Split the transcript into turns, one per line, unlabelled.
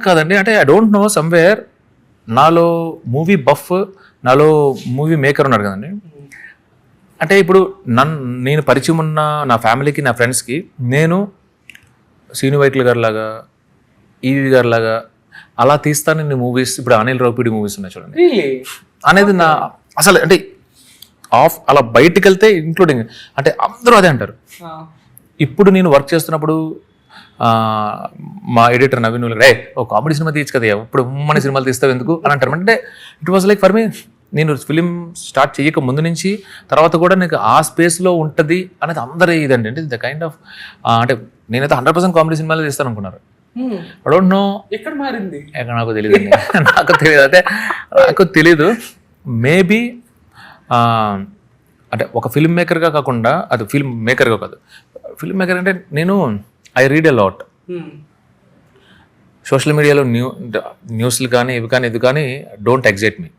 కాదండి, అంటే I don't know somewhere నాలో మూవీ బఫ్, నాలో మూవీ మేకర్ ఉన్నారు కదండి. అంటే ఇప్పుడు నేను పరిచయం ఉన్న నా ఫ్యామిలీకి, నా ఫ్రెండ్స్కి నేను శ్రీను వైట్ల గారి లాగా, ఈవి గారి లాగా అలా తీస్తాను నేను మూవీస్. ఇప్పుడు అనిల్ రావిపూడి మూవీస్ ఉన్నాయి చూడండి అనేది నా అసలు అంటే అలా బయటికి వెళ్తే ఇంక్లూడింగ్ అంటే అందరూ అదే అంటారు. ఇప్పుడు నేను వర్క్ చేస్తున్నప్పుడు మా ఎడిటర్ నవీన్ రే ఓ కామెడీ సినిమా తీయచ్చు కదా, ఇప్పుడు మన సినిమాలు తీస్తావు ఎందుకు అని అంటారు. అంటే it was like for me, నేను ఫిలిం స్టార్ట్ చేయక ముందు నుంచి తర్వాత కూడా నీకు ఆ స్పేస్లో ఉంటుంది అనేది అందరూ ఇదండి. అంటే ద కైండ్ ఆఫ్ అంటే నేనైతే 100% కామెడీ సినిమాలు తీస్తాను అనుకున్నారు. ఐ డోంట్ నో
ఎక్కడ మారింది,
నాకు తెలియదు అండి. నాకు తెలీదు. మేబీ అంటే ఒక ఫిల్మ్ మేకర్గా కాకుండా, అది ఫిల్మ్ మేకర్గా కాదు, ఫిల్మ్ మేకర్ అంటే నేను I read a lot. Social మీడియాలో న్యూస్లు కానీ ఇవి కానీ ఇది కానీ డోంట్ ఎగ్జైట్ మీ.